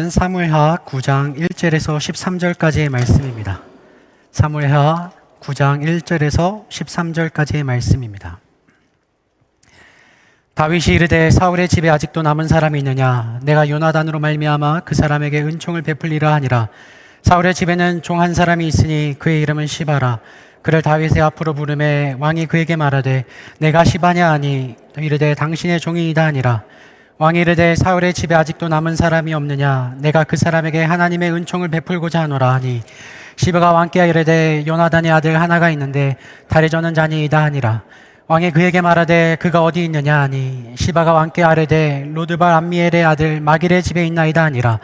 사무엘하 9장 1절에서 13절까지의 말씀입니다. 사무엘하 9장 1절에서 13절까지의 말씀입니다. 다윗이 이르되 사울의 집에 아직도 남은 사람이 있느냐? 내가 요나단으로 말미암아 그 사람에게 은총을 베풀리라 하니라. 사울의 집에는 종 한 사람이 있으니 그의 이름은 시바라. 그를 다윗의 앞으로 부르매 왕이 그에게 말하되 내가 시바냐 하니 이르되 당신의 종이이다 하니라. 왕이 이르되 사울의 집에 아직도 남은 사람이 없느냐? 내가 그 사람에게 하나님의 은총을 베풀고자 하노라 하니 시바가 왕께 이르되 요나단의 아들 하나가 있는데 다리 저는 자니이다 하니라. 왕이 그에게 말하되 그가 어디 있느냐 하니 시바가 왕께 아뢰되 로드발 암미엘의 아들 마길의 집에 있나이다 하니라.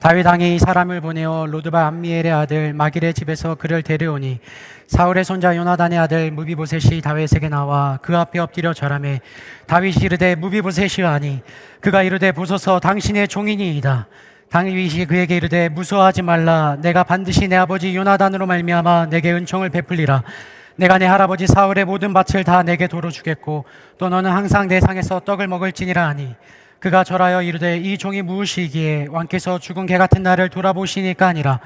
다윗 왕이 사람을 보내어 로드발 암미엘의 아들 마길의 집에서 그를 데려오니 사울의 손자 요나단의 아들 무비보셋이 다윗에게 나와 그 앞에 엎드려 절하매 다윗이 이르되 무비보셋이여 하니 그가 이르되 보소서 당신의 종이니이다. 다윗이 그에게 이르되 무서워하지 말라. 내가 반드시 내 아버지 요나단으로 말미암아 내게 은총을 베풀리라. 내가 내 할아버지 사울의 모든 밭을 다 내게 도로 주겠고 또 너는 항상 내 상에서 떡을 먹을지니라 하니 그가 절하여 이르되 이 종이 무엇이기에 왕께서 죽은 개 같은 나를 돌아보시니까 하니라.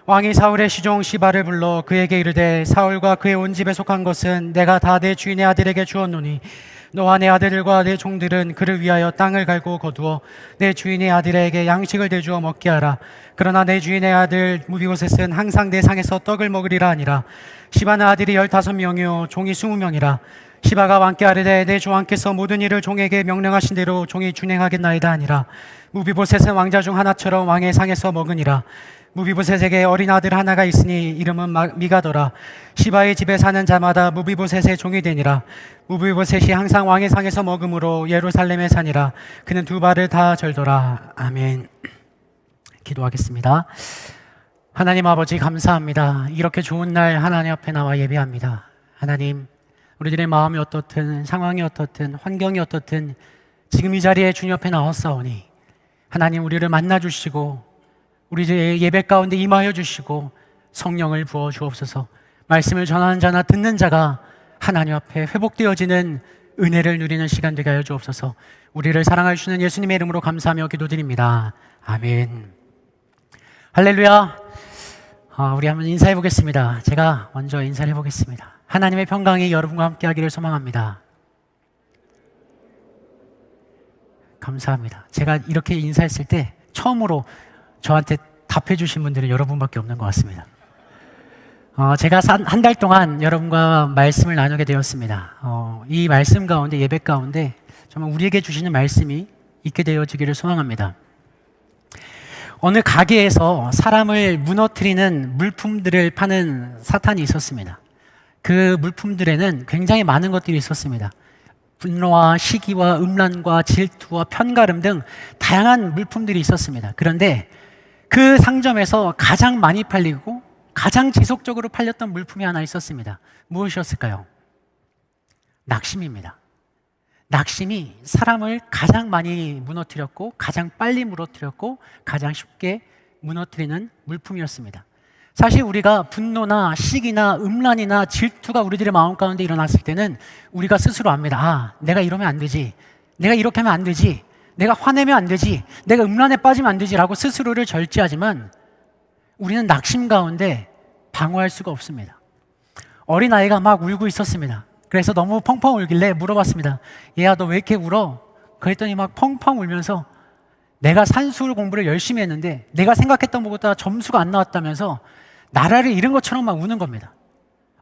왕이 사울의 시종 시바를 불러 그에게 이르되 사울과 그의 온 집에 속한 것은 내가 다 내 주인의 아들에게 주었노니 너와 내 아들들과 내 종들은 그를 위하여 땅을 갈고 거두어 내 주인의 아들에게 양식을 대주어 먹게 하라. 그러나 내 주인의 아들 무비보셋은 항상 내 상에서 떡을 먹으리라 하니라. 시바는 아들이 15명이요 종이 20명이라. 시바가 왕께 아뢰되 내 주 왕께서 모든 일을 종에게 명령하신 대로 종이 준행하겠나이다 하니라. 무비보셋은 왕자 중 하나처럼 왕의 상에서 먹으니라. 무비보셋에게 어린 아들 하나가 있으니 이름은 미가더라. 시바의 집에 사는 자마다 무비보셋의 종이 되니라. 무비보셋이 항상 왕의 상에서 먹음으로 예루살렘에 사니라. 그는 두 발을 다 절더라. 아멘. 기도하겠습니다. 하나님 아버지 감사합니다. 이렇게 좋은 날 하나님 앞에 나와 예배합니다. 하나님, 우리들의 마음이 어떻든 상황이 어떻든 환경이 어떻든 지금 이 자리에 주님 앞에 나왔사오니 하나님 우리를 만나 주시고 우리의 예배 가운데 임하여 주시고 성령을 부어 주옵소서. 말씀을 전하는 자나 듣는 자가 하나님 앞에 회복되어지는 은혜를 누리는 시간 되게 하여 주옵소서. 우리를 사랑해 주시는 예수님의 이름으로 감사하며 기도드립니다. 아멘. 할렐루야. 우리 한번 인사해 보겠습니다. 제가 먼저 인사를 해보겠습니다. 하나님의 평강이 여러분과 함께 하기를 소망합니다. 감사합니다. 제가 이렇게 인사했을 때 처음으로 저한테 답해 주신 분들은 여러분밖에 없는 것 같습니다. 제가 한 달 동안 여러분과 말씀을 나누게 되었습니다. 이 말씀 가운데, 예배 가운데 정말 우리에게 주시는 말씀이 있게 되어지기를 소망합니다. 어느 가게에서 사람을 무너뜨리는 물품들을 파는 사탄이 있었습니다. 그 물품들에는 굉장히 많은 것들이 있었습니다. 분노와 시기와 음란과 질투와 편가름 등 다양한 물품들이 있었습니다. 그런데 그 상점에서 가장 많이 팔리고 가장 지속적으로 팔렸던 물품이 하나 있었습니다. 무엇이었을까요? 낙심입니다. 낙심이 사람을 가장 많이 무너뜨렸고 가장 빨리 무너뜨렸고 가장 쉽게 무너뜨리는 물품이었습니다. 사실 우리가 분노나 시기나 음란이나 질투가 우리들의 마음 가운데 일어났을 때는 우리가 스스로 압니다. 내가 이러면 안 되지. 내가 이렇게 하면 안 되지. 내가 화내면 안 되지. 내가 음란에 빠지면 안 되지라고 스스로를 절제하지만 우리는 낙심 가운데 방어할 수가 없습니다. 어린아이가 막 울고 있었습니다. 그래서 너무 펑펑 울길래 물어봤습니다. 얘야, 너 왜 이렇게 울어? 그랬더니 막 펑펑 울면서 내가 산수 공부를 열심히 했는데 내가 생각했던 것보다 점수가 안 나왔다면서 나라를 잃은 것처럼 막 우는 겁니다.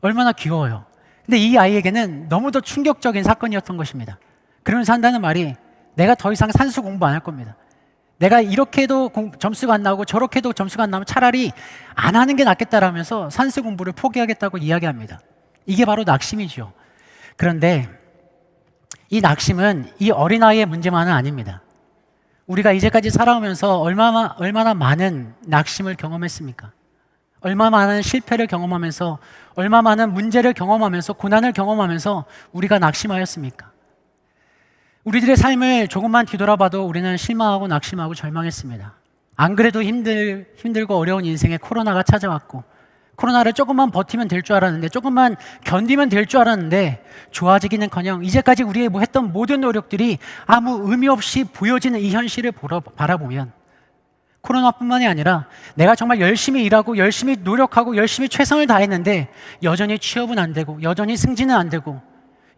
얼마나 귀여워요. 근데 이 아이에게는 너무도 충격적인 사건이었던 것입니다. 그러면서 한다는 말이 내가 더 이상 산수 공부 안 할 겁니다. 내가 이렇게 해도 점수가 안 나오고 저렇게 해도 점수가 안 나오면 차라리 안 하는 게 낫겠다라면서 산수 공부를 포기하겠다고 이야기합니다. 이게 바로 낙심이죠. 그런데 이 낙심은 이 어린아이의 문제만은 아닙니다. 우리가 이제까지 살아오면서 얼마나 많은 낙심을 경험했습니까? 얼마나 많은 실패를 경험하면서 얼마나 많은 문제를 경험하면서 고난을 경험하면서 우리가 낙심하였습니까? 우리들의 삶을 조금만 뒤돌아봐도 우리는 실망하고 낙심하고 절망했습니다. 안 그래도 힘들고 어려운 인생에 코로나가 찾아왔고 코로나를 조금만 버티면 될 줄 알았는데 조금만 견디면 될 줄 알았는데 좋아지기는커녕 이제까지 우리의 했던 모든 노력들이 아무 의미 없이 보여지는 이 현실을 바라보면 코로나뿐만이 아니라 내가 정말 열심히 일하고 열심히 노력하고 열심히 최선을 다했는데 여전히 취업은 안 되고 여전히 승진은 안 되고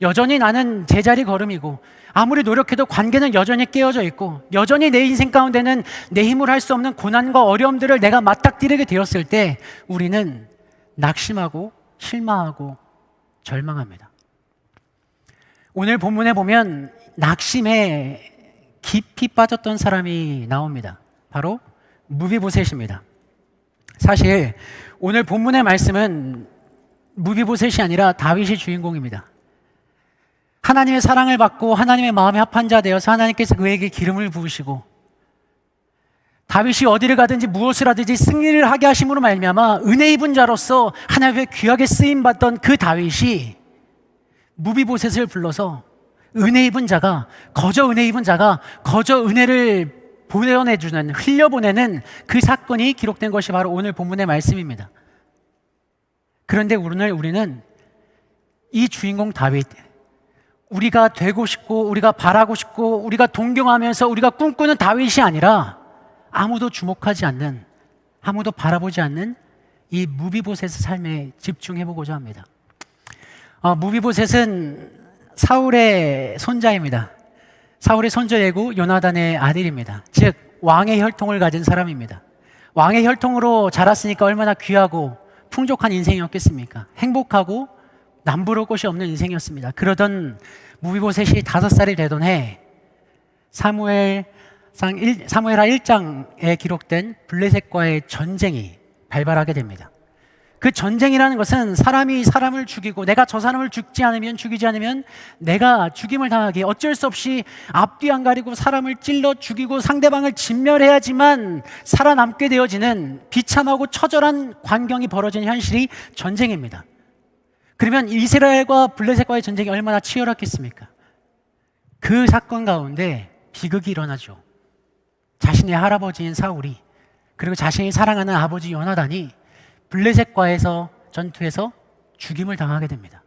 여전히 나는 제자리 걸음이고 아무리 노력해도 관계는 여전히 깨어져 있고 여전히 내 인생 가운데는 내 힘으로 할 수 없는 고난과 어려움들을 내가 맞닥뜨리게 되었을 때 우리는 낙심하고 실망하고 절망합니다. 오늘 본문에 보면 낙심에 깊이 빠졌던 사람이 나옵니다. 바로 무비보셋입니다. 사실 오늘 본문의 말씀은 무비보셋이 아니라 다윗이 주인공입니다. 하나님의 사랑을 받고 하나님의 마음에 합한 자 되어서 하나님께서 그에게 기름을 부으시고 다윗이 어디를 가든지 무엇을 하든지 승리를 하게 하심으로 말미암아 은혜 입은 자로서 하나님의 귀하게 쓰임 받던 그 다윗이 무비보셋을 불러서 은혜 입은 자가 거저 은혜를 보내주는, 흘려보내는 그 사건이 기록된 것이 바로 오늘 본문의 말씀입니다. 그런데 오늘 우리는 이 주인공 다윗, 우리가 되고 싶고 우리가 바라고 싶고 우리가 동경하면서 우리가 꿈꾸는 다윗이 아니라 아무도 주목하지 않는, 아무도 바라보지 않는 이 무비보셋의 삶에 집중해보고자 합니다. 무비보셋은 사울의 손자입니다. 사울의 손자이고 요나단의 아들입니다. 즉 왕의 혈통을 가진 사람입니다. 왕의 혈통으로 자랐으니까 얼마나 귀하고 풍족한 인생이었겠습니까? 행복하고 남부러울 것이 없는 인생이었습니다. 그러던 무비보셋이 5살이 되던 해 사무엘하 1장에 기록된 블레셋과의 전쟁이 발발하게 됩니다. 그 전쟁이라는 것은 사람이 사람을 죽이고 내가 저 사람을 죽이지 않으면 내가 죽임을 당하기 어쩔 수 없이 앞뒤 안 가리고 사람을 찔러 죽이고 상대방을 진멸해야지만 살아남게 되어지는 비참하고 처절한 광경이 벌어지는 현실이 전쟁입니다. 그러면 이스라엘과 블레셋과의 전쟁이 얼마나 치열했겠습니까? 그 사건 가운데 비극이 일어나죠. 자신의 할아버지인 사울이 그리고 자신이 사랑하는 아버지 요나단이 블레셋과에서 전투에서 죽임을 당하게 됩니다.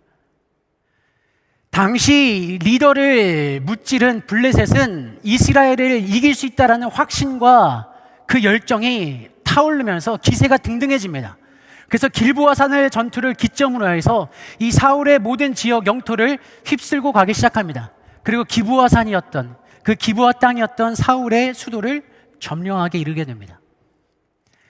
당시 리더를 무찌른 블레셋은 이스라엘을 이길 수 있다는 확신과 그 열정이 타오르면서 기세가 등등해집니다. 그래서 길보아 산의 전투를 기점으로 해서 이 사울의 모든 지역 영토를 휩쓸고 가기 시작합니다. 그리고 기브아 산이었던 그 기브아 땅이었던 사울의 수도를 점령하게 이르게 됩니다.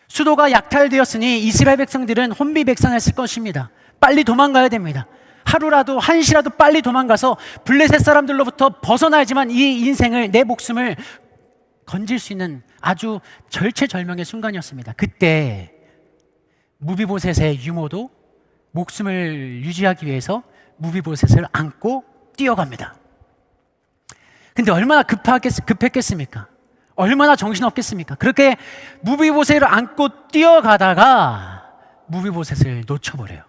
수도가 약탈되었으니 이스라엘 백성들은 혼비백산했을 것입니다. 빨리 도망가야 됩니다. 하루라도 한시라도 빨리 도망가서 블레셋 사람들로부터 벗어나야지만 이 인생을, 내 목숨을 건질 수 있는 아주 절체절명의 순간이었습니다. 그때 무비보셋의 유모도 목숨을 유지하기 위해서 무비보셋을 안고 뛰어갑니다. 근데 얼마나 급했겠습니까? 얼마나 정신없겠습니까? 그렇게 무비보셋을 안고 뛰어가다가 무비보셋을 놓쳐버려요.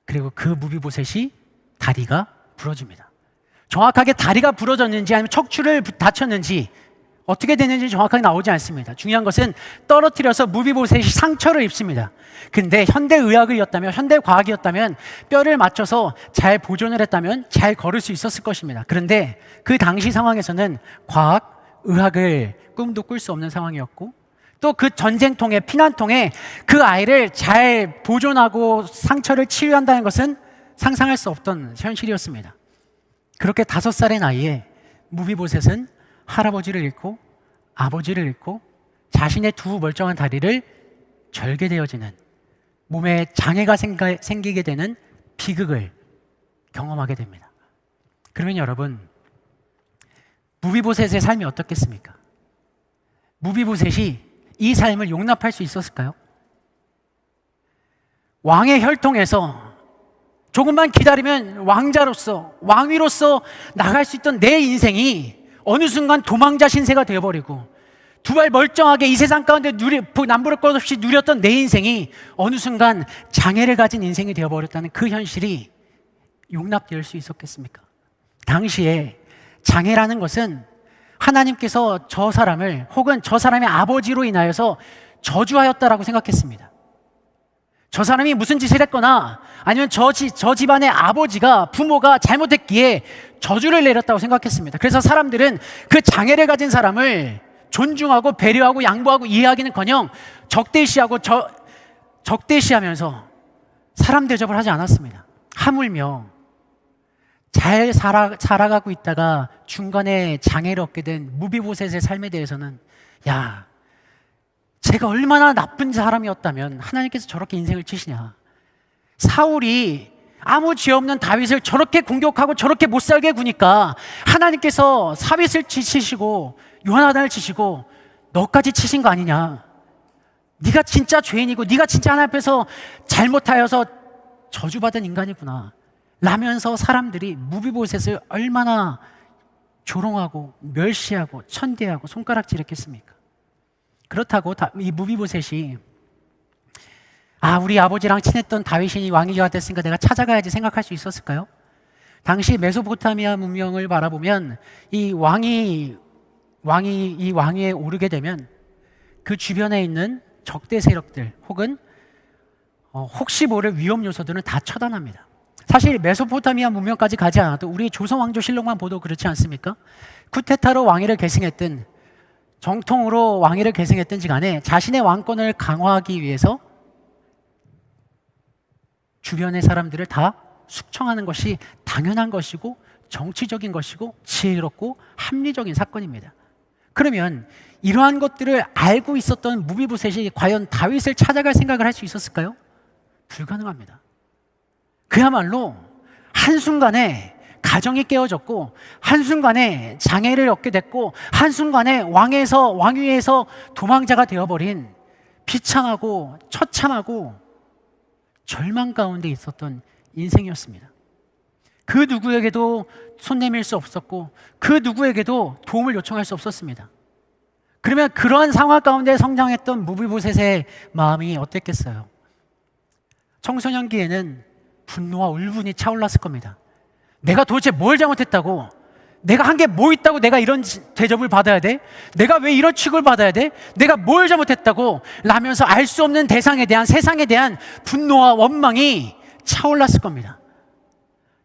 그리고 그 무비보셋이 다리가 부러집니다. 정확하게 다리가 부러졌는지 아니면 척추를 다쳤는지 어떻게 됐는지 정확하게 나오지 않습니다. 중요한 것은 떨어뜨려서 무비보셋이 상처를 입습니다. 근데 현대의학이었다면, 현대과학이었다면 뼈를 맞춰서 잘 보존을 했다면 잘 걸을 수 있었을 것입니다. 그런데 그 당시 상황에서는 과학, 의학을 꿈도 꿀 수 없는 상황이었고 또 그 전쟁통에, 피난통에 그 아이를 잘 보존하고 상처를 치유한다는 것은 상상할 수 없던 현실이었습니다. 그렇게 5살의 나이에 무비보셋은 할아버지를 잃고 아버지를 잃고 자신의 두 멀쩡한 다리를 절게 되어지는, 몸에 장애가 생기게 되는 비극을 경험하게 됩니다. 그러면 여러분, 무비보셋의 삶이 어떻겠습니까? 무비보셋이 이 삶을 용납할 수 있었을까요? 왕의 혈통에서 조금만 기다리면 왕자로서, 왕위로서 나갈 수 있던 내 인생이 어느 순간 도망자 신세가 되어버리고 두 발 멀쩡하게 이 세상 가운데 남부를 것 없이 누렸던 내 인생이 어느 순간 장애를 가진 인생이 되어버렸다는 그 현실이 용납될 수 있었겠습니까? 당시에 장애라는 것은 하나님께서 저 사람을 혹은 저 사람의 아버지로 인하여서 저주하였다라고 생각했습니다. 저 사람이 무슨 짓을 했거나 아니면 저 집안의 아버지가, 부모가 잘못했기에 저주를 내렸다고 생각했습니다. 그래서 사람들은 그 장애를 가진 사람을 존중하고 배려하고 양보하고 이해하기는커녕 적대시하면서 사람 대접을 하지 않았습니다. 하물며 잘 살아가고 있다가 중간에 장애를 얻게 된 무비보셋의 삶에 대해서는 야, 제가 얼마나 나쁜 사람이었다면 하나님께서 저렇게 인생을 치시냐. 사울이 아무 죄 없는 다윗을 저렇게 공격하고 저렇게 못살게 구니까 하나님께서 다윗을 치시고 요나단을 치시고 너까지 치신 거 아니냐. 네가 진짜 죄인이고 네가 진짜 하나님 앞에서 잘못하여서 저주받은 인간이구나 라면서 사람들이 무비보셋을 얼마나 조롱하고 멸시하고 천대하고 손가락질했겠습니까? 그렇다고 이 무비보셋이 우리 아버지랑 친했던 다윗이 왕이가 됐으니까 내가 찾아가야지 생각할 수 있었을까요? 당시 메소포타미아 문명을 바라보면 이 왕위에 오르게 되면 그 주변에 있는 적대 세력들 혹은 혹시 모를 위험 요소들은 다 처단합니다. 사실 메소포타미아 문명까지 가지 않아도 우리 조선 왕조실록만 보도 그렇지 않습니까? 쿠데타로 왕위를 계승했든 정통으로 왕위를 계승했든지 간에 자신의 왕권을 강화하기 위해서 주변의 사람들을 다 숙청하는 것이 당연한 것이고 정치적인 것이고 지혜롭고 합리적인 사건입니다. 그러면 이러한 것들을 알고 있었던 무비보셋이 과연 다윗을 찾아갈 생각을 할 수 있었을까요? 불가능합니다. 그야말로 한순간에 가정이 깨어졌고 한순간에 장애를 얻게 됐고 한순간에 왕위에서 도망자가 되어버린 비참하고 처참하고 절망 가운데 있었던 인생이었습니다. 그 누구에게도 손 내밀 수 없었고 그 누구에게도 도움을 요청할 수 없었습니다. 그러면 그러한 상황 가운데 성장했던 무비보셋의 마음이 어땠겠어요? 청소년기에는 분노와 울분이 차올랐을 겁니다. 내가 도대체 뭘 잘못했다고? 내가 한 게 뭐 있다고 내가 이런 대접을 받아야 돼? 내가 왜 이런 취급을 받아야 돼? 내가 뭘 잘못했다고? 라면서 알 수 없는 세상에 대한 분노와 원망이 차올랐을 겁니다.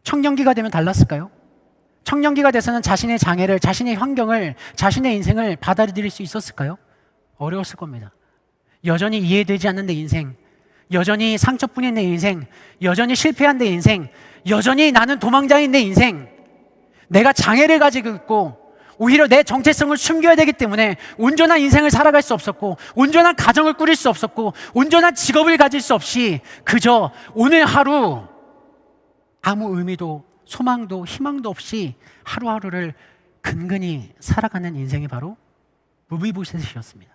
청년기가 되면 달랐을까요? 청년기가 돼서는 자신의 장애를, 자신의 환경을, 자신의 인생을 받아들일 수 있었을까요? 어려웠을 겁니다. 여전히 이해되지 않는 내 인생, 여전히 상처뿐인 내 인생, 여전히 실패한 내 인생, 여전히 나는 도망자인 내 인생, 내가 장애를 가지고 있고 오히려 내 정체성을 숨겨야 되기 때문에 온전한 인생을 살아갈 수 없었고 온전한 가정을 꾸릴 수 없었고 온전한 직업을 가질 수 없이 그저 오늘 하루 아무 의미도 소망도 희망도 없이 하루하루를 근근히 살아가는 인생이 바로 무비보셋이었습니다.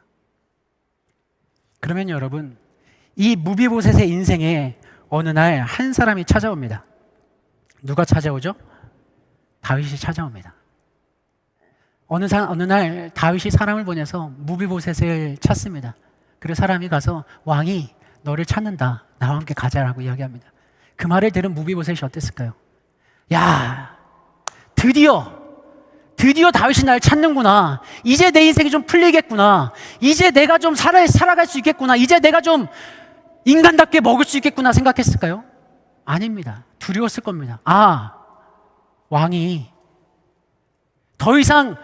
그러면 여러분, 이 무비보셋의 인생에 어느 날 한 사람이 찾아옵니다. 누가 찾아오죠? 다윗이 찾아옵니다. 어느 날 다윗이 사람을 보내서 무비보셋을 찾습니다. 그래서 사람이 가서 왕이 너를 찾는다. 나와 함께 가자라고 이야기합니다. 그 말을 들은 무비보셋이 어땠을까요? 야, 드디어 다윗이 날 찾는구나. 이제 내 인생이 좀 풀리겠구나. 이제 내가 좀 살아갈 수 있겠구나. 이제 내가 좀 인간답게 먹을 수 있겠구나 생각했을까요? 아닙니다. 두려웠을 겁니다. 왕이 더 이상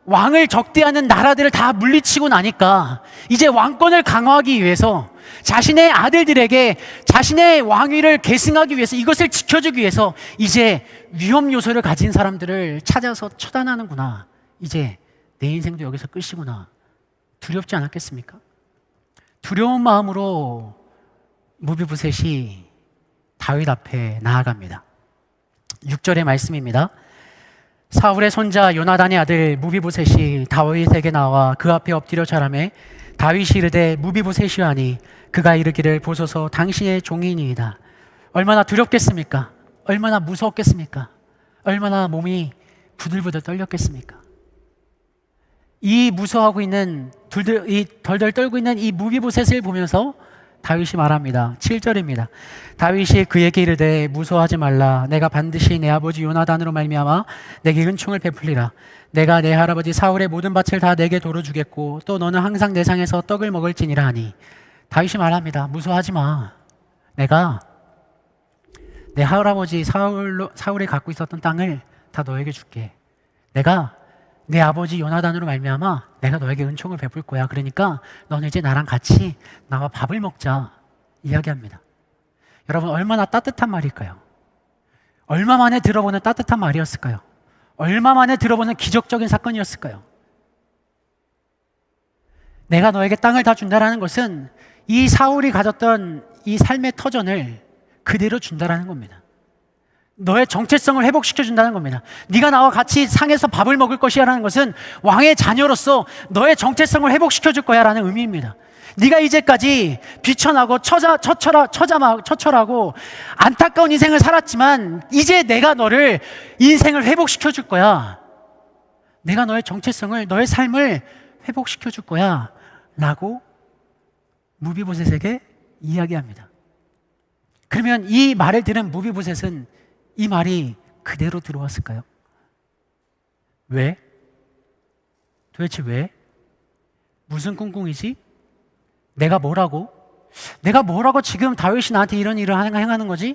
왕을 적대하는 나라들을 다 물리치고 나니까 이제 왕권을 강화하기 위해서 자신의 아들들에게 자신의 왕위를 계승하기 위해서 이것을 지켜주기 위해서 이제 위험 요소를 가진 사람들을 찾아서 처단하는구나. 이제 내 인생도 여기서 끝이구나. 두렵지 않았겠습니까? 두려운 마음으로 무비보셋이 다윗 앞에 나아갑니다. 6절의 말씀입니다. 사울의 손자 요나단의 아들 무비보셋이 다윗에게 나와 그 앞에 엎드려 절하매 다윗이 이르되 무비보셋이여 하니 그가 이르기를 보소서 당신의 종이니이다. 얼마나 두렵겠습니까? 얼마나 무서웠겠습니까? 얼마나 몸이 부들부들 떨렸겠습니까? 이 무서워하고 있는 이 덜덜 떨고 있는 이 무비보셋을 보면서 다윗이 말합니다. 7절입니다. 다윗이 그에게 이르되 무서워하지 말라. 내가 반드시 내 아버지 요나단으로 말미암아 내게 은총을 베풀리라. 내가 내 할아버지 사울의 모든 밭을 다 내게 도로 주겠고 또 너는 항상 내 상에서 떡을 먹을지니라 하니. 다윗이 말합니다. 무서워하지 마. 내가 내 할아버지 사울이 갖고 있었던 땅을 다 너에게 줄게. 내가 내 아버지 요나단으로 말미암아 내가 너에게 은총을 베풀 거야. 그러니까 너는 이제 나랑 같이 나와 밥을 먹자 이야기합니다. 여러분, 얼마나 따뜻한 말일까요? 얼마 만에 들어보는 따뜻한 말이었을까요? 얼마 만에 들어보는 기적적인 사건이었을까요? 내가 너에게 땅을 다 준다라는 것은 이 사울이 가졌던 이 삶의 터전을 그대로 준다라는 겁니다. 너의 정체성을 회복시켜준다는 겁니다. 네가 나와 같이 상에서 밥을 먹을 것이라는 것은 왕의 자녀로서 너의 정체성을 회복시켜줄 거야 라는 의미입니다. 네가 이제까지 비천하고 처철하고 안타까운 인생을 살았지만 이제 내가 너를 인생을 회복시켜줄 거야. 내가 너의 정체성을, 너의 삶을 회복시켜줄 거야 라고 무비보셋에게 이야기합니다. 그러면 이 말을 들은 무비보셋은 이 말이 그대로 들어왔을까요? 왜? 도대체 왜? 무슨 꿍꿍이지? 내가 뭐라고 지금 다윗이 나한테 이런 일을 행하는 거지?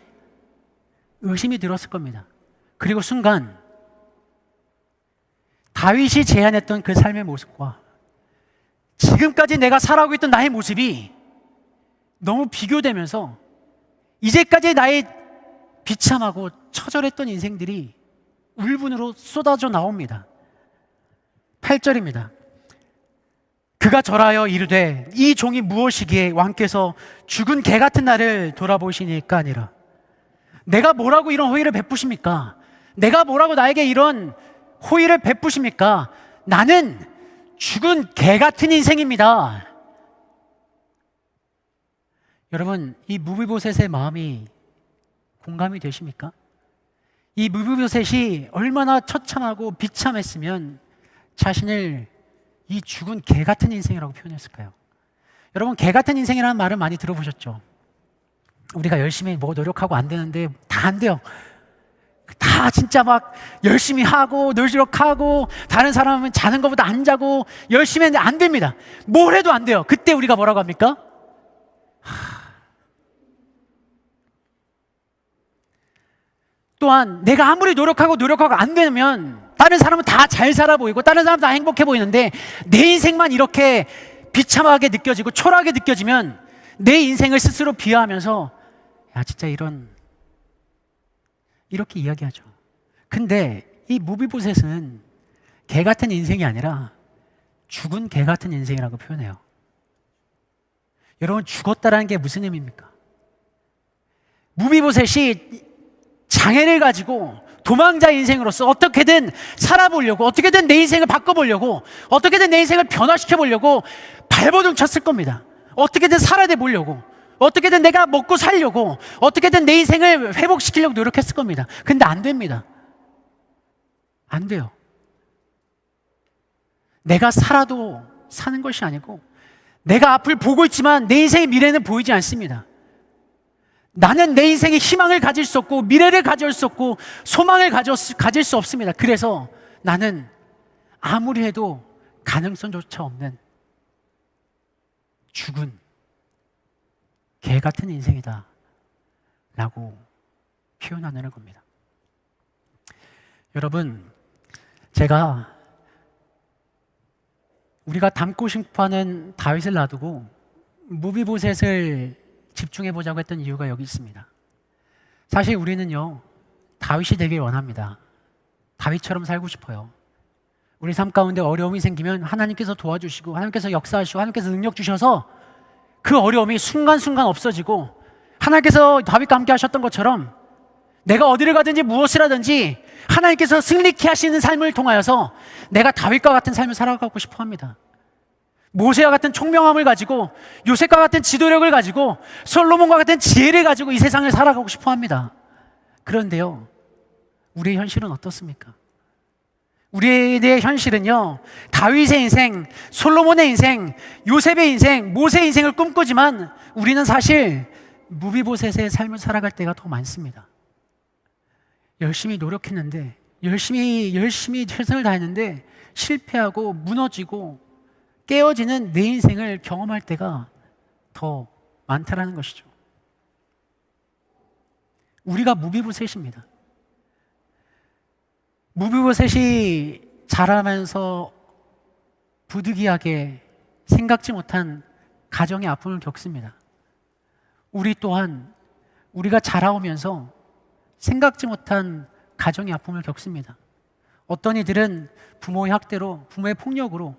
의심이 들었을 겁니다. 그리고 순간 다윗이 제안했던 그 삶의 모습과 지금까지 내가 살아오고 있던 나의 모습이 너무 비교되면서 이제까지 나의 비참하고 처절했던 인생들이 울분으로 쏟아져 나옵니다. 8절입니다. 그가 절하여 이르되 이 종이 무엇이기에 왕께서 죽은 개 같은 나를 돌아보시니까 아니라. 내가 뭐라고 이런 호의를 베푸십니까? 내가 뭐라고 나에게 이런 호의를 베푸십니까? 나는 죽은 개 같은 인생입니다. 여러분, 이 무비보셋의 마음이 공감이 되십니까? 이 무비보셋이 얼마나 처참하고 비참했으면 자신을 이 죽은 개 같은 인생이라고 표현했을까요? 여러분, 개 같은 인생이라는 말을 많이 들어보셨죠? 우리가 열심히 뭐 노력하고 안 되는데 다 안 돼요. 다 진짜 막 열심히 하고 노력하고 다른 사람은 자는 것보다 안 자고 열심히 했는데 안 됩니다. 뭘 해도 안 돼요. 그때 우리가 뭐라고 합니까? 또한 내가 아무리 노력하고 안 되면 다른 사람은 다 잘 살아 보이고 다른 사람은 다 행복해 보이는데 내 인생만 이렇게 비참하게 느껴지고 초라하게 느껴지면 내 인생을 스스로 비하하면서 야 진짜 이렇게 이야기하죠. 근데 이 무비보셋은 개 같은 인생이 아니라 죽은 개 같은 인생이라고 표현해요. 여러분, 죽었다라는 게 무슨 의미입니까? 무비보셋이 장애를 가지고 도망자 인생으로서 어떻게든 살아보려고, 어떻게든 내 인생을 바꿔보려고, 어떻게든 내 인생을 변화시켜보려고 발버둥 쳤을 겁니다. 어떻게든 살아내 보려고, 어떻게든 내가 먹고 살려고, 어떻게든 내 인생을 회복시키려고 노력했을 겁니다. 근데 안 됩니다. 안 돼요. 내가 살아도 사는 것이 아니고 내가 앞을 보고 있지만 내 인생의 미래는 보이지 않습니다. 나는 내 인생에 희망을 가질 수 없고 미래를 가질 수 없고 소망을 가질 수 없습니다. 그래서 나는 아무리 해도 가능성조차 없는 죽은 개 같은 인생이다 라고 표현하는 겁니다. 여러분, 제가 우리가 닮고 싶어하는 다윗을 놔두고 무비보셋을 집중해 보자고 했던 이유가 여기 있습니다. 사실 우리는요, 다윗이 되길 원합니다. 다윗처럼 살고 싶어요. 우리 삶 가운데 어려움이 생기면 하나님께서 도와주시고 하나님께서 역사하시고 하나님께서 능력 주셔서 그 어려움이 순간순간 없어지고 하나님께서 다윗과 함께 하셨던 것처럼 내가 어디를 가든지 무엇을 하든지 하나님께서 승리케 하시는 삶을 통하여서 내가 다윗과 같은 삶을 살아가고 싶어 합니다. 모세와 같은 총명함을 가지고 요셉과 같은 지도력을 가지고 솔로몬과 같은 지혜를 가지고 이 세상을 살아가고 싶어 합니다. 그런데요, 우리의 현실은 어떻습니까? 우리의 현실은요, 다윗의 인생, 솔로몬의 인생, 요셉의 인생, 모세의 인생을 꿈꾸지만 우리는 사실 무비보셋의 삶을 살아갈 때가 더 많습니다. 열심히 노력했는데, 열심히 최선을 다했는데 실패하고 무너지고 깨어지는 내 인생을 경험할 때가 더 많다라는 것이죠. 우리가 무비보셋입니다. 무비보셋이 자라면서 부득이하게 생각지 못한 가정의 아픔을 겪습니다. 우리 또한 우리가 자라오면서 생각지 못한 가정의 아픔을 겪습니다. 어떤 이들은 부모의 학대로, 부모의 폭력으로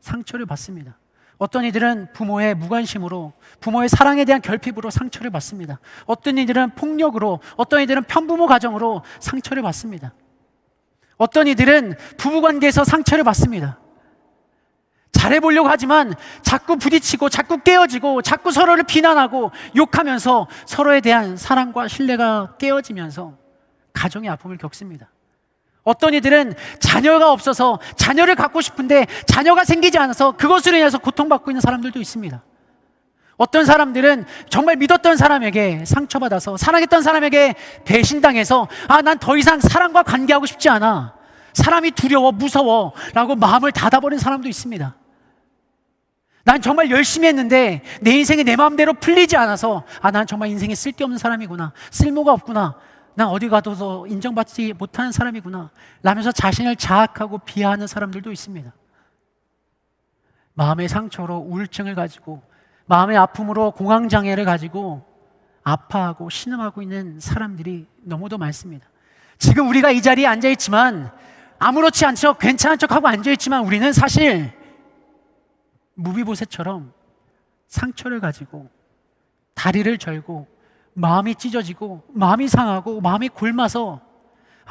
상처를 받습니다. 어떤 이들은 부모의 무관심으로, 부모의 사랑에 대한 결핍으로 상처를 받습니다. 어떤 이들은 폭력으로, 어떤 이들은 편부모 가정으로 상처를 받습니다. 어떤 이들은 부부관계에서 상처를 받습니다. 잘해보려고 하지만 자꾸 부딪히고 자꾸 깨어지고 자꾸 서로를 비난하고 욕하면서 서로에 대한 사랑과 신뢰가 깨어지면서 가정의 아픔을 겪습니다. 어떤 이들은 자녀가 없어서 자녀를 갖고 싶은데 자녀가 생기지 않아서 그것으로 인해서 고통받고 있는 사람들도 있습니다. 어떤 사람들은 정말 믿었던 사람에게 상처받아서 사랑했던 사람에게 배신당해서 난 더 이상 사람과 관계하고 싶지 않아, 사람이 두려워 무서워 라고 마음을 닫아버린 사람도 있습니다. 난 정말 열심히 했는데 내 인생이 내 마음대로 풀리지 않아서 난 정말 인생에 쓸데없는 사람이구나, 쓸모가 없구나, 난 어디 가도 인정받지 못하는 사람이구나 라면서 자신을 자학하고 비하하는 사람들도 있습니다. 마음의 상처로 우울증을 가지고 마음의 아픔으로 공황장애를 가지고 아파하고 신음하고 있는 사람들이 너무도 많습니다. 지금 우리가 이 자리에 앉아있지만 아무렇지 않죠, 괜찮은 척하고 앉아있지만 우리는 사실 무비보셋처럼 상처를 가지고 다리를 절고 마음이 찢어지고 마음이 상하고 마음이 곪아서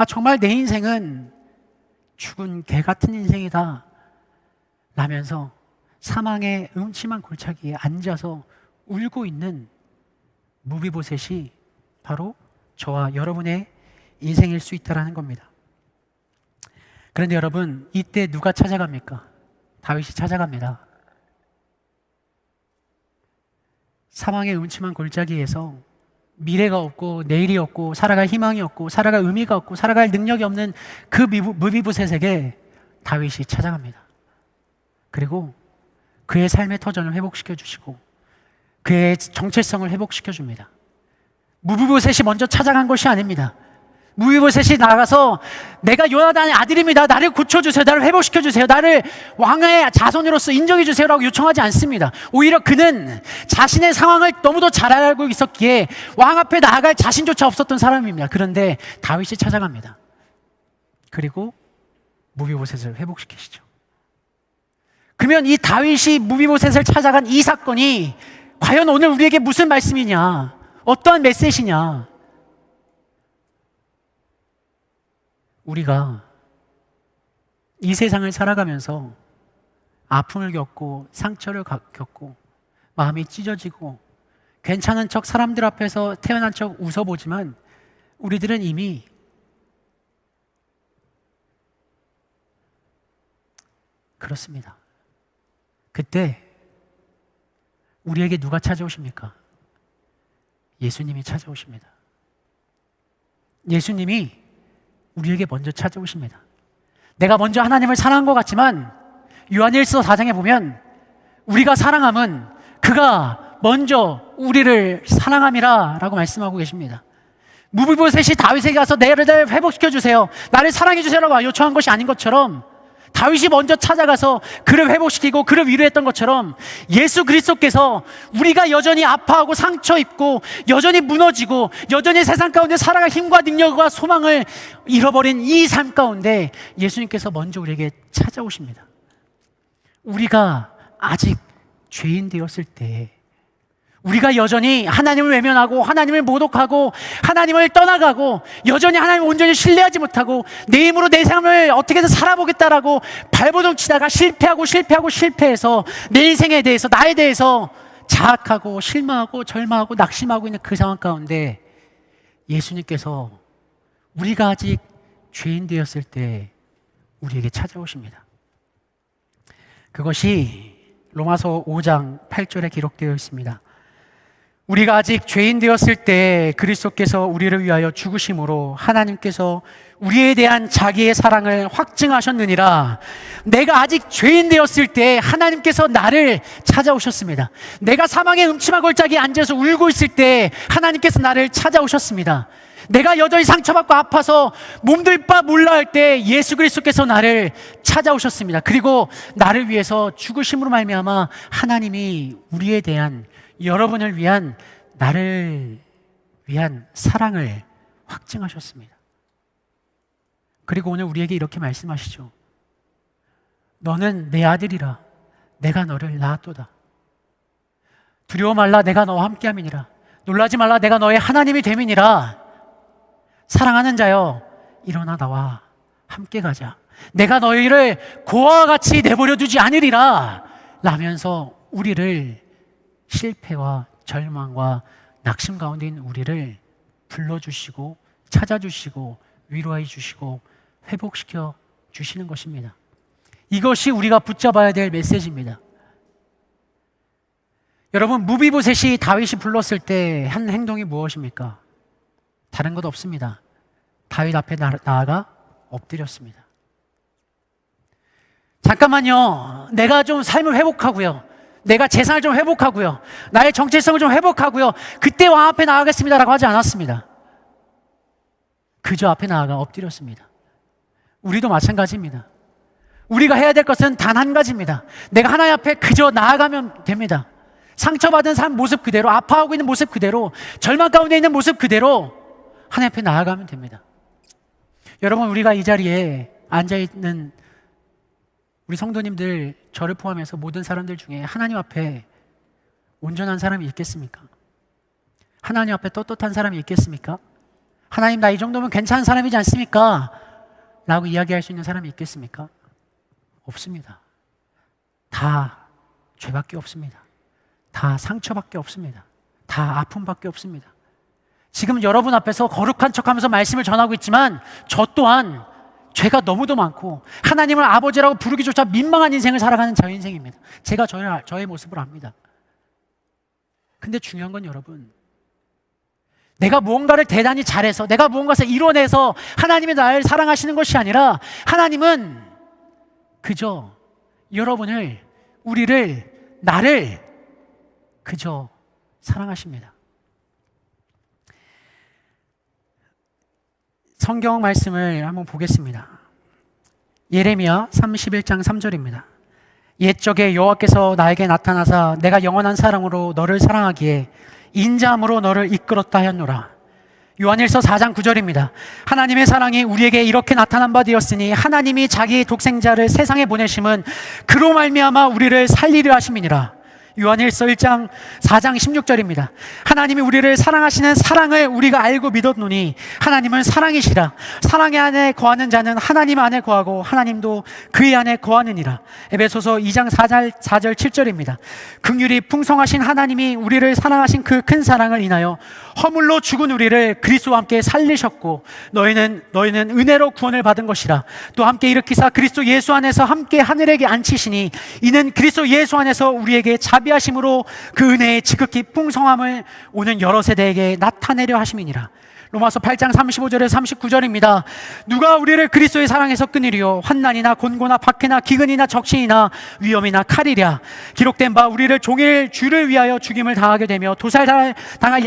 정말 내 인생은 죽은 개 같은 인생이다 라면서 사망의 음침한 골짜기에 앉아서 울고 있는 무비보셋이 바로 저와 여러분의 인생일 수 있다는 겁니다. 그런데 여러분, 이때 누가 찾아갑니까? 다윗이 찾아갑니다. 사망의 음침한 골짜기에서 미래가 없고 내일이 없고 살아갈 희망이 없고 살아갈 의미가 없고 살아갈 능력이 없는 그 무비보셋에게 다윗이 찾아갑니다. 그리고 그의 삶의 터전을 회복시켜 주시고 그의 정체성을 회복시켜 줍니다. 무비보셋이 먼저 찾아간 것이 아닙니다. 무비보셋이 나가서 내가 요나단의 아들입니다, 나를 고쳐주세요, 나를 회복시켜주세요, 나를 왕의 자손으로서 인정해주세요 라고 요청하지 않습니다. 오히려 그는 자신의 상황을 너무도 잘 알고 있었기에 왕 앞에 나아갈 자신조차 없었던 사람입니다. 그런데 다윗이 찾아갑니다. 그리고 무비보셋을 회복시키시죠. 그러면 이 다윗이 무비보셋을 찾아간 이 사건이 과연 오늘 우리에게 무슨 말씀이냐, 어떠한 메시지냐? 우리가 이 세상을 살아가면서 아픔을 겪고 상처를 겪고 마음이 찢어지고 괜찮은 척 사람들 앞에서 태어난 척 웃어보지만 우리들은 이미 그렇습니다. 그때 우리에게 누가 찾아오십니까? 예수님이 찾아오십니다. 예수님이 우리에게 먼저 찾아오십니다. 내가 먼저 하나님을 사랑한 것 같지만 요한일서 4장에 보면 우리가 사랑함은 그가 먼저 우리를 사랑함이라 라고 말씀하고 계십니다. 무비보셋이 다윗에게 가서 나를 회복시켜 주세요, 나를 사랑해 주세요 라고 요청한 것이 아닌 것처럼 다윗이 먼저 찾아가서 그를 회복시키고 그를 위로했던 것처럼 예수 그리스도께서 우리가 여전히 아파하고 상처 입고 여전히 무너지고 여전히 세상 가운데 살아갈 힘과 능력과 소망을 잃어버린 이 삶 가운데 예수님께서 먼저 우리에게 찾아오십니다. 우리가 아직 죄인 되었을 때, 우리가 여전히 하나님을 외면하고 하나님을 모독하고 하나님을 떠나가고 여전히 하나님을 온전히 신뢰하지 못하고 내 힘으로 내 삶을 어떻게든 살아보겠다라고 발버둥 치다가 실패해서 내 인생에 대해서, 나에 대해서 자학하고 실망하고 절망하고 낙심하고 있는 그 상황 가운데 예수님께서 우리가 아직 죄인 되었을 때 우리에게 찾아오십니다. 그것이 로마서 5장 8절에 기록되어 있습니다. 우리가 아직 죄인 되었을 때 그리스도께서 우리를 위하여 죽으심으로 하나님께서 우리에 대한 자기의 사랑을 확증하셨느니라. 내가 아직 죄인 되었을 때 하나님께서 나를 찾아오셨습니다. 내가 사망의 음침한 골짜기에 앉아서 울고 있을 때 하나님께서 나를 찾아오셨습니다. 내가 여전히 상처받고 아파서 몸둘 바 몰라 할 때 예수 그리스도께서 나를 찾아오셨습니다. 그리고 나를 위해서 죽으심으로 말미암아 하나님이 우리에 대한, 여러분을 위한, 나를 위한 사랑을 확증하셨습니다. 그리고 오늘 우리에게 이렇게 말씀하시죠. 너는 내 아들이라. 내가 너를 낳았도다. 두려워 말라. 내가 너와 함께함이니라. 놀라지 말라. 내가 너의 하나님이 됨이니라. 사랑하는 자여, 일어나 나와 함께 가자. 내가 너희를 고아와 같이 내버려 두지 않으리라 라면서 우리를 실패와 절망과 낙심 가운데 있는 우리를 불러주시고 찾아주시고 위로해 주시고 회복시켜 주시는 것입니다. 이것이 우리가 붙잡아야 될 메시지입니다. 여러분, 무비보셋이 다윗이 불렀을 때 한 행동이 무엇입니까? 다른 것 없습니다. 다윗 앞에 나아가 엎드렸습니다. 잠깐만요. 내가 좀 삶을 회복하고요. 내가 재산을 좀 회복하고요. 나의 정체성을 좀 회복하고요. 그때 왕 앞에 나아가겠습니다라고 하지 않았습니다. 그저 앞에 나아가 엎드렸습니다. 우리도 마찬가지입니다. 우리가 해야 될 것은 단 한 가지입니다. 내가 하나님 앞에 그저 나아가면 됩니다. 상처받은 삶 모습 그대로, 아파하고 있는 모습 그대로, 절망 가운데 있는 모습 그대로 하나님 앞에 나아가면 됩니다. 여러분, 우리가 이 자리에 앉아있는 우리 성도님들, 저를 포함해서 모든 사람들 중에 하나님 앞에 온전한 사람이 있겠습니까? 하나님 앞에 떳떳한 사람이 있겠습니까? 하나님, 나 이 정도면 괜찮은 사람이지 않습니까? 라고 이야기할 수 있는 사람이 있겠습니까? 없습니다. 다 죄밖에 없습니다. 다 상처밖에 없습니다. 다 아픔밖에 없습니다. 지금 여러분 앞에서 거룩한 척하면서 말씀을 전하고 있지만 저 또한 죄가 너무도 많고 하나님을 아버지라고 부르기조차 민망한 인생을 살아가는 저 인생입니다. 제가 저의 모습을 압니다. 근데 중요한 건 여러분, 내가 무언가를 대단히 잘해서, 내가 무언가를 이뤄내서 하나님이 나를 사랑하시는 것이 아니라 하나님은 그저 여러분을, 우리를, 나를 그저 사랑하십니다. 성경 말씀을 한번 보겠습니다. 예레미야 31장 3절입니다. 옛적에 여호와께서 나에게 나타나사 내가 영원한 사랑으로 너를 사랑하기에 인자함으로 너를 이끌었다 하였노라. 요한일서 4장 9절입니다. 하나님의 사랑이 우리에게 이렇게 나타난 바 되었으니 하나님이 자기 독생자를 세상에 보내심은 그로 말미암아 우리를 살리려 하심이니라. 요한일서 1장 4장 16절입니다. 하나님이 우리를 사랑하시는 사랑을 우리가 알고 믿었노니 하나님은 사랑이시라. 사랑 안에 거하는 자는 하나님 안에 거하고 하나님도 그의 안에 거하느니라. 에베소서 2장 4절 7절입니다. 긍휼이 풍성하신 하나님이 우리를 사랑하신 그 큰 사랑을 인하여 허물로 죽은 우리를 그리스도와 함께 살리셨고 너희는 은혜로 구원을 받은 것이라. 또 함께 일으키사 그리스도 예수 안에서 함께 하늘에게 앉히시니 이는 그리스도 예수 안에서 우리에게 자비하심으로 그 은혜의 지극히 풍성함을 오는 여러 세대에게 나타내려 하심이니라. 로마서 8장 35절에서 39절입니다. 누가 우리를 그리스도의 사랑에서 끊으리요? 환난이나 곤고나 박해나 기근이나 적신이나 위험이나 칼이랴. 기록된 바 우리를 종일 주를 위하여 죽임을 당하게 되며 도살당할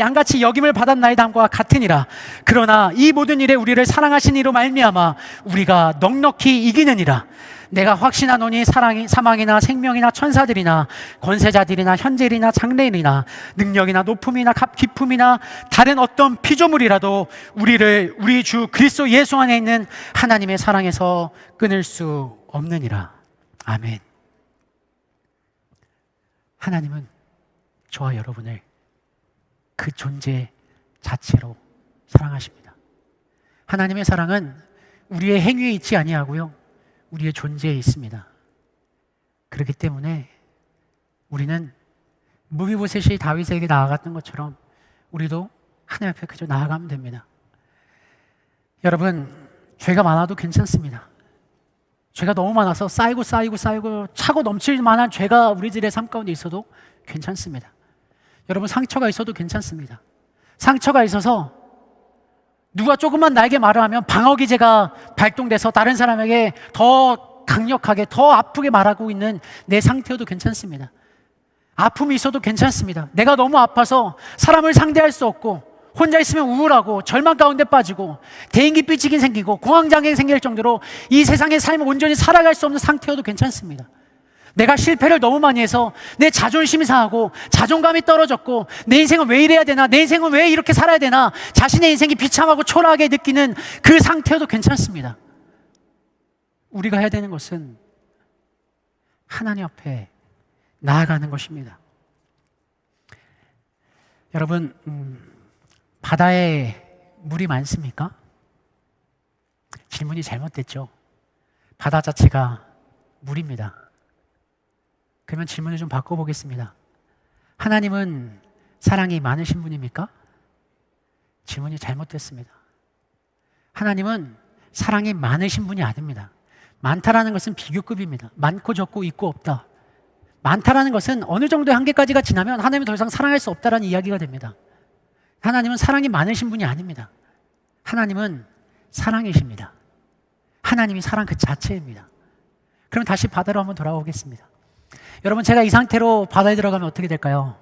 양같이 여김을 받았나이다함과 같으니라. 그러나 이 모든 일에 우리를 사랑하신 이로 말미암아 우리가 넉넉히 이기느니라. 내가 확신하노니 사망이나 생명이나 천사들이나 권세자들이나 현재일이나 장래일이나 능력이나 높음이나 깊음이나 다른 어떤 피조물이라도 우리를 우리 주 그리스도 예수 안에 있는 하나님의 사랑에서 끊을 수 없느니라. 아멘. 하나님은 저와 여러분을 그 존재 자체로 사랑하십니다. 하나님의 사랑은 우리의 행위에 있지 아니하고요, 우리의 존재에 있습니다. 그렇기 때문에 우리는 무비보셋이 다윗에게 나아갔던 것처럼 우리도 하나님 앞에 그저 나아가면 됩니다. 여러분, 죄가 많아도 괜찮습니다. 죄가 너무 많아서 쌓이고 차고 넘칠 만한 죄가 우리들의 삶 가운데 있어도 괜찮습니다. 여러분, 상처가 있어도 괜찮습니다. 상처가 있어서 누가 조금만 나에게 말을 하면 방어기제가 발동돼서 다른 사람에게 더 강력하게, 더 아프게 말하고 있는 내 상태여도 괜찮습니다. 아픔이 있어도 괜찮습니다. 내가 너무 아파서 사람을 상대할 수 없고 혼자 있으면 우울하고 절망 가운데 빠지고 대인기 삐치기 생기고 공황장애 생길 정도로 이 세상의 삶을 온전히 살아갈 수 없는 상태여도 괜찮습니다. 내가 실패를 너무 많이 해서 내 자존심이 상하고 자존감이 떨어졌고 내 인생은 왜 이래야 되나, 내 인생은 왜 이렇게 살아야 되나, 자신의 인생이 비참하고 초라하게 느끼는 그 상태여도 괜찮습니다. 우리가 해야 되는 것은 하나님 앞에 나아가는 것입니다. 여러분, 바다에 물이 많습니까? 질문이 잘못됐죠. 바다 자체가 물입니다. 그러면 질문을 좀 바꿔보겠습니다. 하나님은 사랑이 많으신 분입니까? 질문이 잘못됐습니다. 하나님은 사랑이 많으신 분이 아닙니다. 많다라는 것은 비교급입니다. 많고 적고 있고 없다. 많다라는 것은 어느 정도의 한계까지가 지나면 하나님은 더 이상 사랑할 수 없다라는 이야기가 됩니다. 하나님은 사랑이 많으신 분이 아닙니다. 하나님은 사랑이십니다. 하나님이 사랑 그 자체입니다. 그럼 다시 바다로 한번 돌아오겠습니다. 여러분, 제가 이 상태로 바다에 들어가면 어떻게 될까요?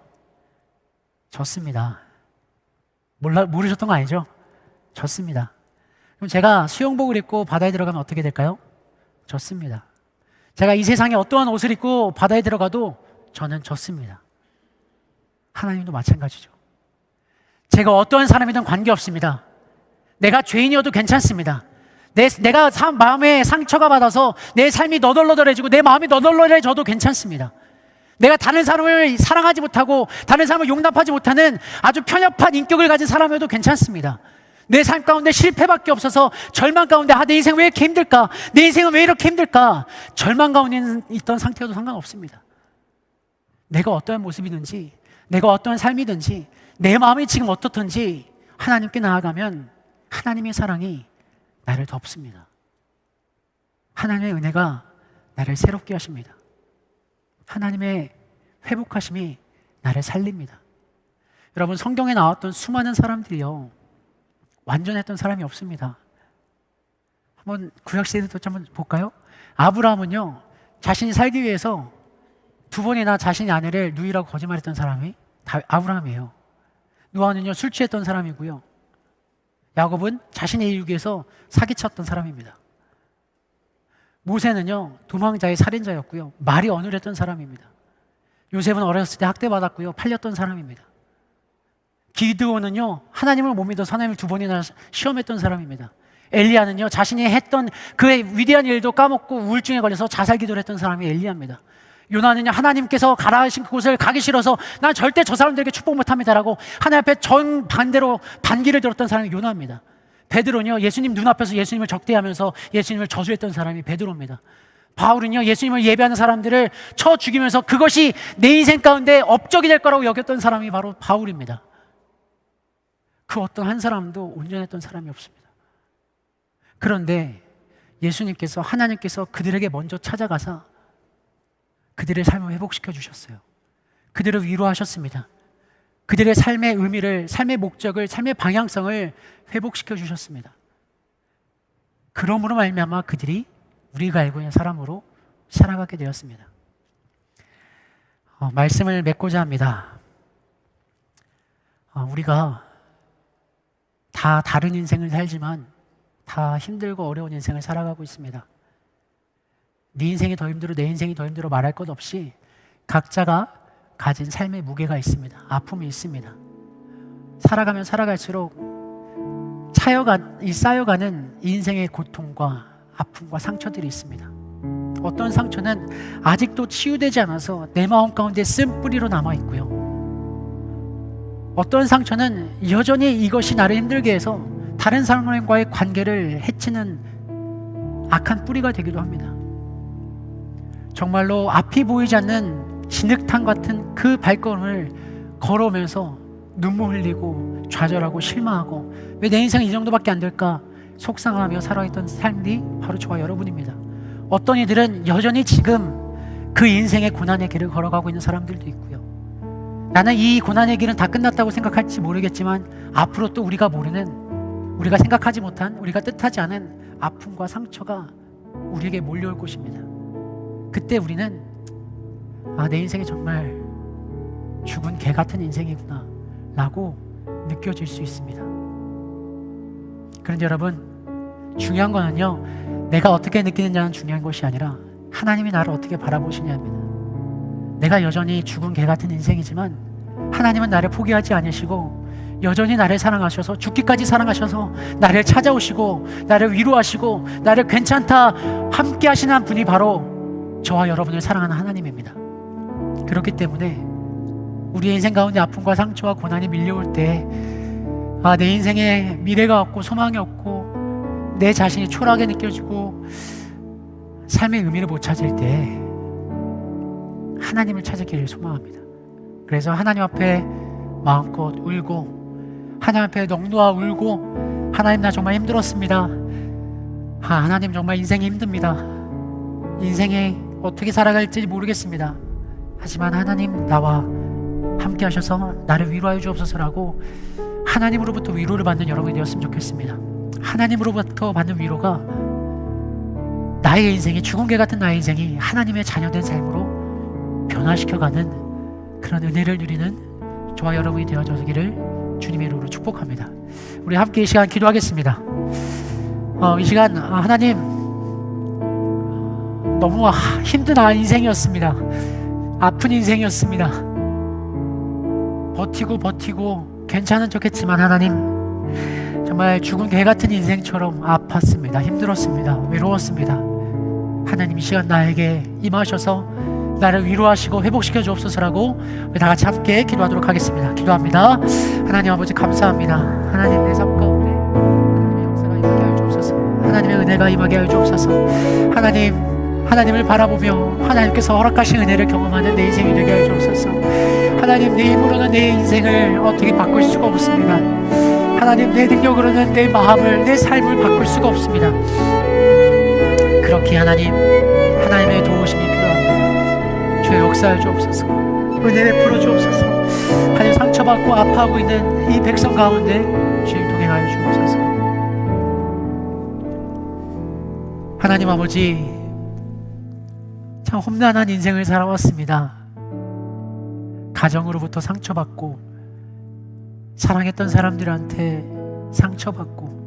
졌습니다. 모르셨던 거 아니죠? 졌습니다. 그럼 제가 수영복을 입고 바다에 들어가면 어떻게 될까요? 졌습니다. 제가 이 세상에 어떠한 옷을 입고 바다에 들어가도 저는 졌습니다. 하나님도 마찬가지죠. 제가 어떠한 사람이든 관계없습니다. 내가 죄인이어도 괜찮습니다. 내가 마음에 상처가 받아서 내 삶이 너덜너덜해지고 내 마음이 너덜너덜해져도 괜찮습니다. 내가 다른 사람을 사랑하지 못하고 다른 사람을 용납하지 못하는 아주 편협한 인격을 가진 사람이어도 괜찮습니다. 내 삶 가운데 실패밖에 없어서 절망 가운데 내 인생 왜 이렇게 힘들까? 내 인생은 왜 이렇게 힘들까? 절망 가운데 있던 상태여도 상관없습니다. 내가 어떠한 모습이든지 내가 어떠한 삶이든지 내 마음이 지금 어떻든지 하나님께 나아가면 하나님의 사랑이 나를 덮습니다. 하나님의 은혜가 나를 새롭게 하십니다. 하나님의 회복하심이 나를 살립니다. 여러분, 성경에 나왔던 수많은 사람들이요, 완전했던 사람이 없습니다. 한번 구약시대부터 한번 볼까요? 아브라함은요, 자신이 살기 위해서 2번이나 자신의 아내를 누이라고 거짓말했던 사람이 다 아브라함이에요. 노아는요, 술 취했던 사람이고요. 야곱은 자신의 이익 위해서 사기쳤던 사람입니다. 모세는요, 도망자의 살인자였고요. 말이 어눌했던 사람입니다. 요셉은 어렸을 때 학대받았고요. 팔렸던 사람입니다. 기드온은요, 하나님을 못 믿어서 하나님을 2번이나 시험했던 사람입니다. 엘리야는요, 자신이 했던 그의 위대한 일도 까먹고 우울증에 걸려서 자살 기도를 했던 사람이 엘리야입니다. 요나는요, 하나님께서 가라 하신 그곳을 가기 싫어서 난 절대 저 사람들에게 축복 못합니다라고 하나님 앞에 정반대로 반기를 들었던 사람이 요나입니다. 베드로는요, 예수님 눈앞에서 예수님을 적대하면서 예수님을 저주했던 사람이 베드로입니다. 바울은요, 예수님을 예배하는 사람들을 쳐 죽이면서 그것이 내 인생 가운데 업적이 될 거라고 여겼던 사람이 바로 바울입니다. 그 어떤 한 사람도 온전했던 사람이 없습니다. 그런데 예수님께서, 하나님께서 그들에게 먼저 찾아가서 그들의 삶을 회복시켜 주셨어요. 그들을 위로하셨습니다. 그들의 삶의 의미를, 삶의 목적을, 삶의 방향성을 회복시켜 주셨습니다. 그러므로 말미암아 그들이 우리가 알고 있는 사람으로 살아가게 되었습니다. 말씀을 맺고자 합니다. 우리가 다 다른 인생을 살지만 다 힘들고 어려운 인생을 살아가고 있습니다. 네 인생이 더 힘들어, 내 인생이 더 힘들어 말할 것 없이 각자가 가진 삶의 무게가 있습니다. 아픔이 있습니다. 살아가면 살아갈수록 쌓여가는 인생의 고통과 아픔과 상처들이 있습니다. 어떤 상처는 아직도 치유되지 않아서 내 마음 가운데 쓴뿌리로 남아있고요. 어떤 상처는 여전히 이것이 나를 힘들게 해서 다른 사람과의 관계를 해치는 악한 뿌리가 되기도 합니다. 정말로 앞이 보이지 않는 진흙탕 같은 그 발걸음을 걸어오면서 눈물 흘리고 좌절하고 실망하고 왜 내 인생은 이 정도밖에 안 될까 속상하며 살아있던 삶이 바로 저와 여러분입니다. 어떤 이들은 여전히 지금 그 인생의 고난의 길을 걸어가고 있는 사람들도 있고요. 나는 이 고난의 길은 다 끝났다고 생각할지 모르겠지만 앞으로 또 우리가 모르는, 우리가 생각하지 못한, 우리가 뜻하지 않은 아픔과 상처가 우리에게 몰려올 것입니다. 그때 우리는 내 인생이 정말 죽은 개 같은 인생이구나 라고 느껴질 수 있습니다. 그런데 여러분, 중요한 거는요, 내가 어떻게 느끼느냐는 중요한 것이 아니라 하나님이 나를 어떻게 바라보시냐입니다. 내가 여전히 죽은 개 같은 인생이지만 하나님은 나를 포기하지 않으시고 여전히 나를 사랑하셔서, 죽기까지 사랑하셔서 나를 찾아오시고 나를 위로하시고 나를 괜찮다 함께 하시는 분이 바로 저와 여러분을 사랑하는 하나님입니다. 그렇기 때문에 우리의 인생 가운데 아픔과 상처와 고난이 밀려올 때, 내 인생에 미래가 없고 소망이 없고 내 자신이 초라하게 느껴지고 삶의 의미를 못 찾을 때 하나님을 찾기를 소망합니다. 그래서 하나님 앞에 마음껏 울고, 하나님 앞에 넋놓아 울고, 하나님 나 정말 힘들었습니다. 하나님 정말 인생이 힘듭니다. 인생에 어떻게 살아갈지 모르겠습니다. 하지만 하나님 나와 함께 하셔서 나를 위로하여 주옵소서라고 하나님으로부터 위로를 받는 여러분이 되었으면 좋겠습니다. 하나님으로부터 받는 위로가 나의 인생이, 죽은 개 같은 나의 인생이 하나님의 자녀된 삶으로 변화시켜가는 그런 은혜를 누리는 저와 여러분이 되어주기를 주님의 이름으로 축복합니다. 우리 함께 이 시간 기도하겠습니다. 이 시간 하나님, 너무 힘든 인생이었습니다. 아픈 인생이었습니다. 버티고 괜찮은 척했지만 하나님, 정말 죽은 개 같은 인생처럼 아팠습니다. 힘들었습니다. 외로웠습니다. 하나님, 이 시간 나에게 임하셔서 나를 위로하시고 회복시켜 주옵소서라고 우리 다 같이 함께 기도하도록 하겠습니다. 기도합니다. 하나님 아버지, 감사합니다. 하나님, 내 삶 가운데 하나님의 역사가 임하게 하여 주옵소서. 하나님의 은혜가 임하게 하여 주옵소서. 하나님을 바라보며 하나님께서 허락하신 은혜를 경험하는 내 인생이 되게 하여 주옵소서. 하나님, 내 힘으로는 내 인생을 어떻게 바꿀 수가 없습니다. 하나님, 내 능력으로는 내 마음을, 내 삶을 바꿀 수가 없습니다. 그렇게 하나님의 도우심이 필요합니다. 주의 역사해 주옵소서. 은혜 베풀어 주옵소서. 하나님, 상처받고 아파하고 있는 이 백성 가운데 주님 동행하여 주옵소서. 하나님 아버지, 참 험난한 인생을 살아왔습니다. 가정으로부터 상처받고, 사랑했던 사람들한테 상처받고,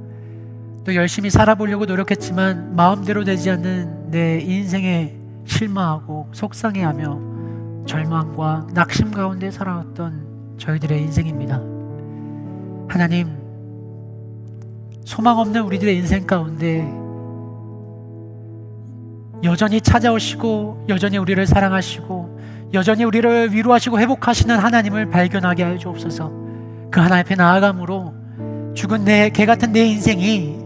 또 열심히 살아보려고 노력했지만 마음대로 되지 않는 내 인생에 실망하고 속상해하며 절망과 낙심 가운데 살아왔던 저희들의 인생입니다. 하나님, 소망 없는 우리들의 인생 가운데 여전히 찾아오시고 여전히 우리를 사랑하시고 여전히 우리를 위로하시고 회복하시는 하나님을 발견하게 하여 주옵소서. 그 하나님 앞에 나아감으로 죽은 개 같은 내 인생이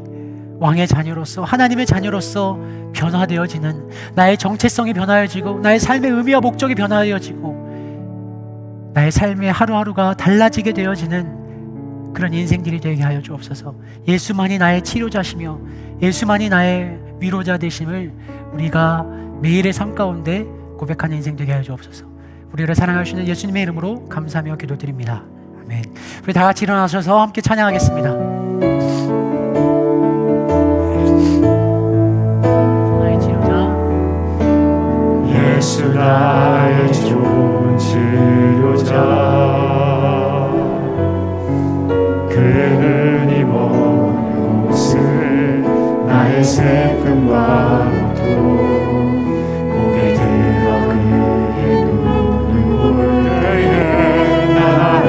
왕의 자녀로서, 하나님의 자녀로서 변화되어지는, 나의 정체성이 변화되어지고 나의 삶의 의미와 목적이 변화되어지고 나의 삶의 하루하루가 달라지게 되어지는 그런 인생들이 되게 하여 주옵소서. 예수만이 나의 치료자시며 예수만이 나의 위로자 되심을 우리가 매일의 삶 가운데 고백하는 인생 되게 하여 주옵소서. 우리를 사랑하시는 예수님의 이름으로 감사하며 기도드립니다. 아멘. 우리 다 같이 일어나셔서 함께 찬양하겠습니다. 나의 치료자, 예수 나의 좋은 치료자, 그는 이 먼 곳을 나의 슬픔과 고통 고개 들어 그의 눈을 볼 때에 나는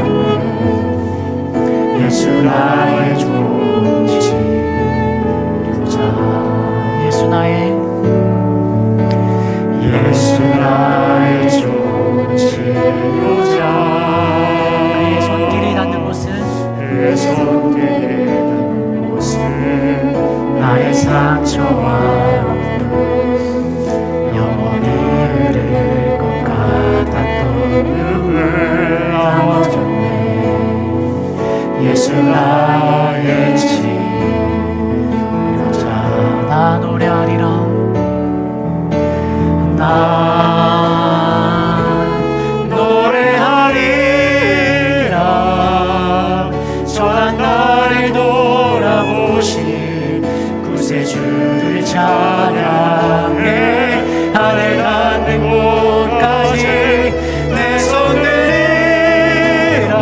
예수 나의 좋은 치료자, 예수 나의 좋은 치료자, 그의 손길이 닿는 곳은 그의 손길이 닿는 곳은 나의 상처와 영원히 흐를 것 같았던 눈물 나와줬네. 예수 나의 치료자, 나 노래하리라. 난 노래하리라. 전한 나를 돌아보신 구세주를 찬양해. 하늘 닿는 곳까지 내 손 들이라.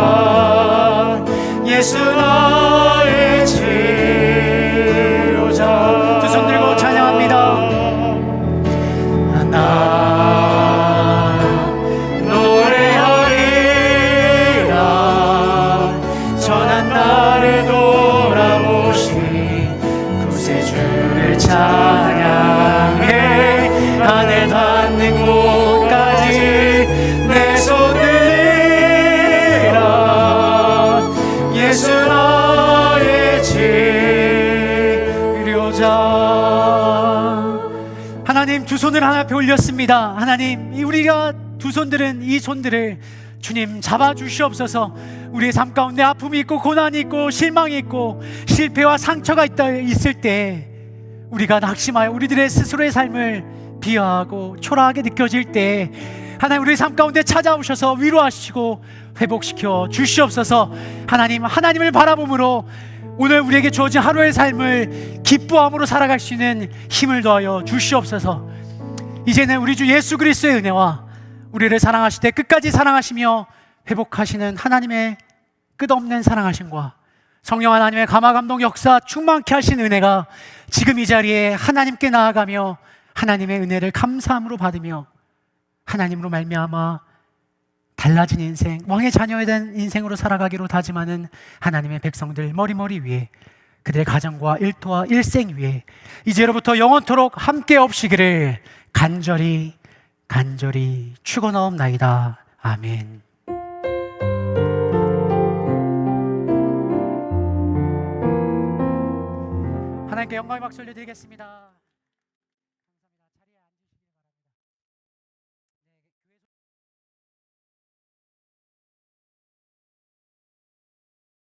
두 손을 하나님 앞에 올렸습니다. 하나님, 우리가 두 손들은 이 손들을 주님 잡아주시옵소서. 우리의 삶 가운데 아픔이 있고 고난이 있고 실망이 있고 실패와 상처가 있을 때 우리가 낙심하여 우리들의 스스로의 삶을 비하하고 초라하게 느껴질 때 하나님, 우리의 삶 가운데 찾아오셔서 위로하시고 회복시켜 주시옵소서. 하나님, 하나님을 바라봄으로 오늘 우리에게 주어진 하루의 삶을 기뻐함으로 살아갈 수 있는 힘을 더하여 주시옵소서. 이제는 우리 주 예수 그리스도의 은혜와 우리를 사랑하실 때 끝까지 사랑하시며 회복하시는 하나님의 끝없는 사랑하심과 성령 하나님의 감화 감동 역사 충만케 하신 은혜가 지금 이 자리에 하나님께 나아가며 하나님의 은혜를 감사함으로 받으며 하나님으로 말미암아 달라진 인생, 왕의 자녀에 대한 인생으로 살아가기로 다짐하는 하나님의 백성들 머리머리 위에, 그들의 가정과 일터와 일생 위에 이제로부터 영원토록 함께 없시기를 간절히 축원하옵나이다. 아멘. 하나님께 영광의 박수 올려드리겠습니다.